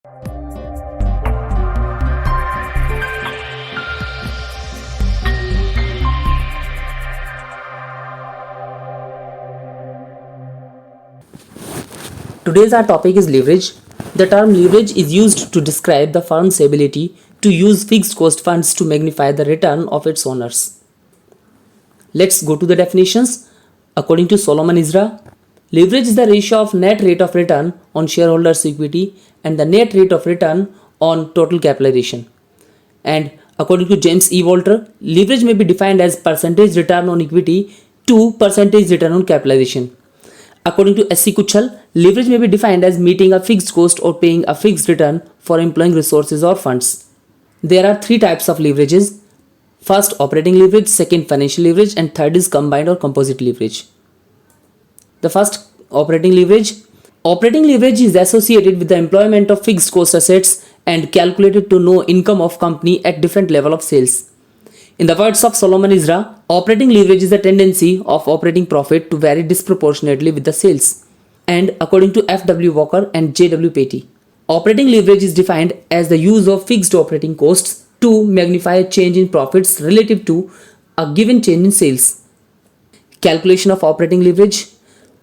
Today's our topic is leverage. The term leverage is used to describe the firm's ability to use fixed cost funds to magnify the return of its owners. Let's go to the definitions. According to Solomon Isra, leverage is the ratio of net rate of return on shareholders' equity and the net rate of return on total capitalization. And according to James E. Walter, leverage may be defined as percentage return on equity to percentage return on capitalization. According to S.C. Kuchal, leverage may be defined as meeting a fixed cost or paying a fixed return for employing resources or funds. There are three types of leverages. First, operating leverage, second, financial leverage, and third is combined or composite leverage. The first, operating leverage. Operating leverage is associated with the employment of fixed cost assets and calculated to know income of company at different level of sales. In the words of Solomon Isra, operating leverage is the tendency of operating profit to vary disproportionately with the sales. And according to F.W. Walker and J.W. Patey, operating leverage is defined as the use of fixed operating costs to magnify a change in profits relative to a given change in sales. Calculation of operating leverage.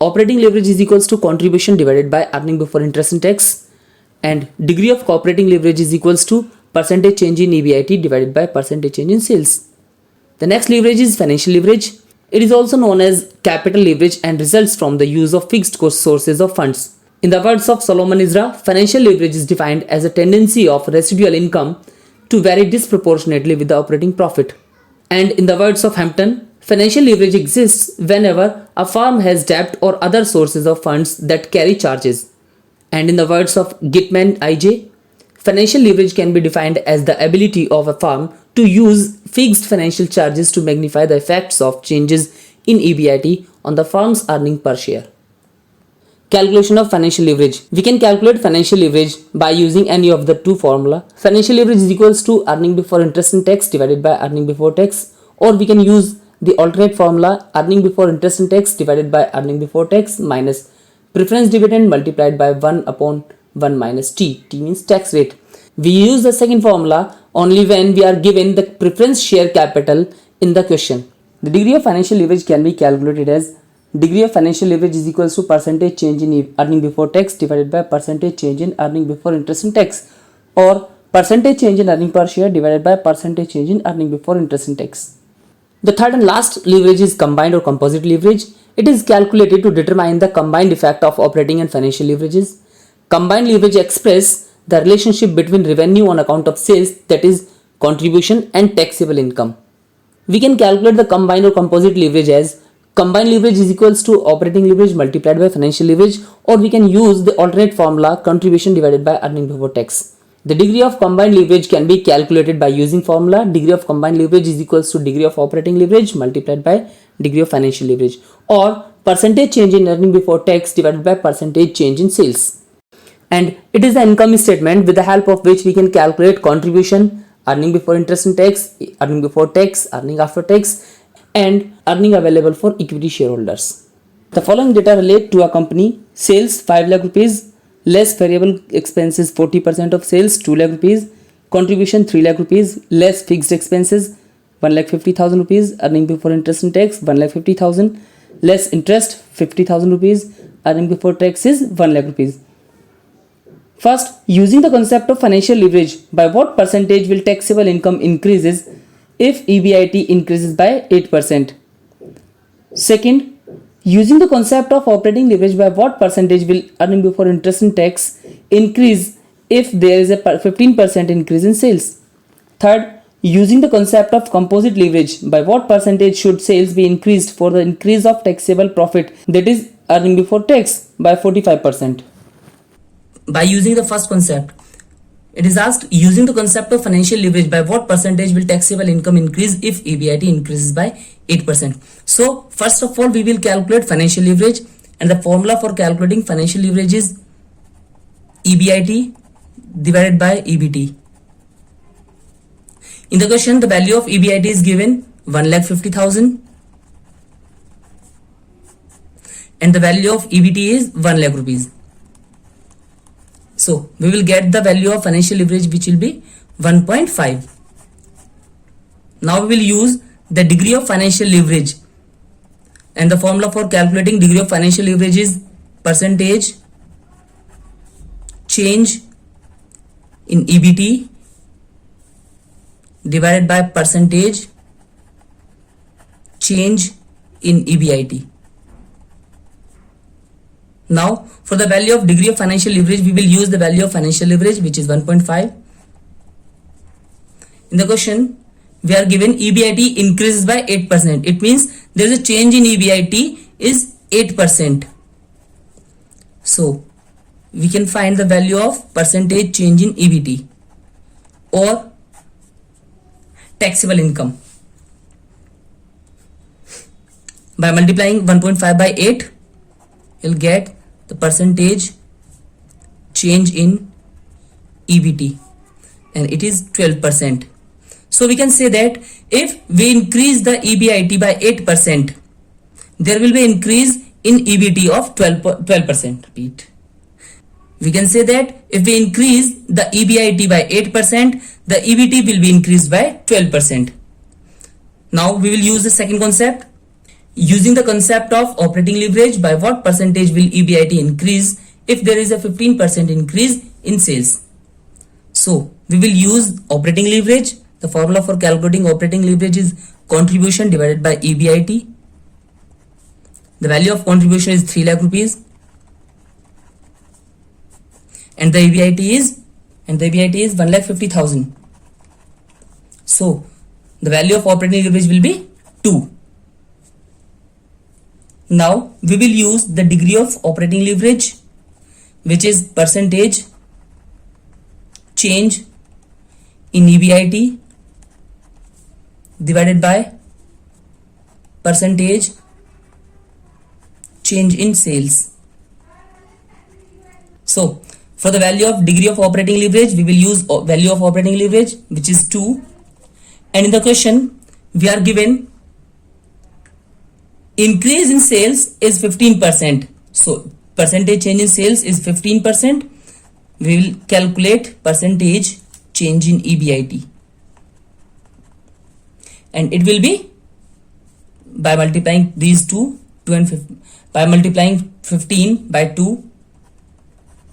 Operating leverage is equals to contribution divided by earning before interest and tax, and degree of operating leverage is equals to percentage change in EBIT divided by percentage change in sales. The next leverage is financial leverage. It is also known as capital leverage and results from the use of fixed cost sources of funds. In the words of Solomon Isra, financial leverage is defined as a tendency of residual income to vary disproportionately with the operating profit. And in the words of Hampton, financial leverage exists whenever a firm has debt or other sources of funds that carry charges. And in the words of Gitman I.J., financial leverage can be defined as the ability of a firm to use fixed financial charges to magnify the effects of changes in EBIT on the firm's earning per share. Calculation of financial leverage. We can calculate financial leverage by using any of the two formula. Financial leverage is equals to earning before interest and tax divided by earning before tax, or we can use the alternate formula earning before interest and tax divided by earning before tax minus preference dividend multiplied by 1 upon 1 minus T. T means tax rate. We use the second formula only when we are given the preference share capital in the question. The degree of financial leverage can be calculated as degree of financial leverage is equals to percentage change in earning before tax divided by percentage change in earning before interest and tax, or percentage change in earning per share divided by percentage change in earning before interest and tax. The third and last leverage is combined or composite leverage. It is calculated to determine the combined effect of operating and financial leverages. Combined leverage express the relationship between revenue on account of sales, that is contribution, and taxable income. We can calculate the combined or composite leverage as combined leverage is equals to operating leverage multiplied by financial leverage, or we can use the alternate formula contribution divided by earning before tax. The degree of combined leverage can be calculated by using formula degree of combined leverage is equals to degree of operating leverage multiplied by degree of financial leverage, or percentage change in earning before tax divided by percentage change in sales. And it is the income statement with the help of which we can calculate contribution, earning before interest and tax, earning before tax, earning after tax, and earning available for equity shareholders. The following data relate to a company: sales 5 lakh rupees, less variable expenses 40% of sales 2 lakh rupees, contribution 3 lakh rupees, less fixed expenses 1,50,000 rupees, earning before interest and tax 1,50,000, less interest 50,000 rupees, earning before tax is 1 lakh rupees. First, using the concept of financial leverage, by what percentage will taxable income increases if EBIT increases by 8%? Second, using the concept of operating leverage, by what percentage will earning before interest and tax increase if there is a 15% increase in sales? Third, using the concept of composite leverage, by what percentage should sales be increased for the increase of taxable profit, that is earning before tax, by 45%? By using the first concept, it is asked, using the concept of financial leverage, by what percentage will taxable income increase if EBIT increases by 8%? So first of all, we will calculate financial leverage, and the formula for calculating financial leverage is EBIT divided by EBT. In the question, the value of EBIT is given 1,50,000 and the value of EBT is 1 lakh rupees. So we will get the value of financial leverage, which will be 1.5. Now we will use the degree of financial leverage, and the formula for calculating degree of financial leverage is percentage change in EBT divided by percentage change in EBIT. Now for the value of degree of financial leverage, we will use the value of financial leverage, which is 1.5. In the question, we are given EBIT increases by 8%. It means there is a change in EBIT is 8%. So we can find the value of percentage change in EBT or taxable income by multiplying 1.5 by 8. You'll get the percentage change in EBT, and it is 12%. So we can say that if we increase the EBIT by 8%, there will be increase in EBT of 12%. Repeat. We can say that if we increase the EBIT by 8%, the EBT will be increased by 12%. Now we will use the second concept. Using the concept of operating leverage, by what percentage will EBIT increase if there is a 15% increase in sales? So we will use operating leverage. The formula for calculating operating leverage is contribution divided by EBIT. The value of contribution is 3 lakh rupees, and the EBIT is 1,50,000. So the value of operating leverage will be 2. Now we will use the degree of operating leverage, which is percentage change in EBIT divided by percentage change in sales. So for the value of degree of operating leverage, we will use value of operating leverage, which is 2. And in the question, we are given increase in sales is 15%. So percentage change in sales is 15%. We will calculate percentage change in EBIT, and it will be by multiplying these two and 15, by multiplying 15 by 2,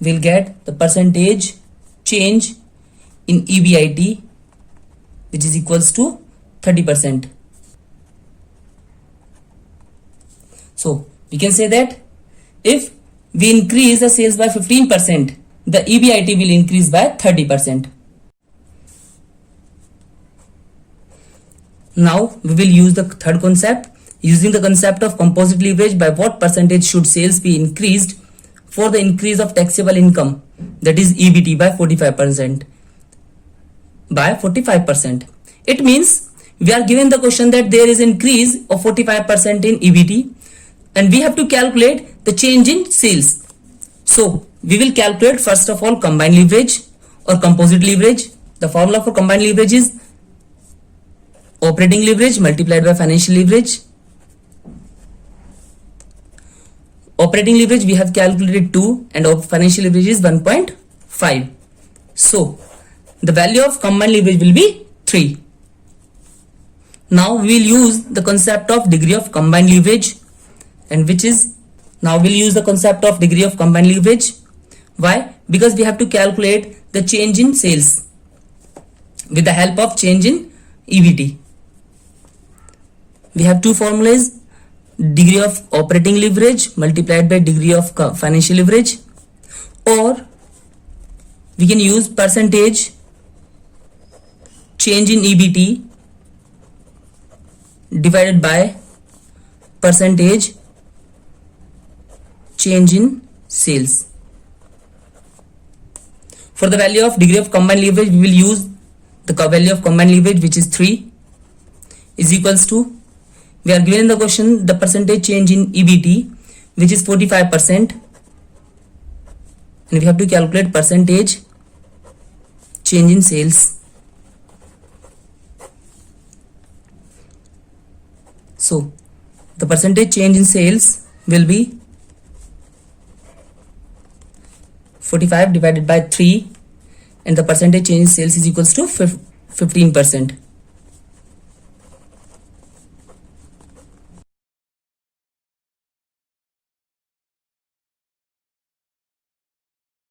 we'll get the percentage change in EBIT, which is equals to 30%. So we can say that if we increase the sales by 15%, the EBIT will increase by 30%. Now we will use the third concept. Using the concept of composite leverage, by what percentage should sales be increased for the increase of taxable income, that is EBT, by 45%? By 45%. It means we are given the question that there is increase of 45% in EBT, and we have to calculate the change in sales. So we will calculate first of all combined leverage or composite leverage. The formula for combined leverage is operating leverage multiplied by financial leverage. Operating leverage we have calculated 2, and financial leverage is 1.5. So the value of combined leverage will be 3. Now we will use the concept of degree of combined leverage, and which is, now we'll use the concept of degree of combined leverage. Why? Because we have to calculate the change in sales with the help of change in EBT. We have two formulas: degree of operating leverage multiplied by degree of financial leverage, or we can use percentage change in EBT divided by percentage change in sales. For the value of degree of combined leverage, we will use the value of combined leverage, which is 3, is equals to, we are given in the question the percentage change in EBT, which is 45%, and we have to calculate percentage change in sales. So the percentage change in sales will be 45 divided by 3, and the percentage change in sales is equals to 15%.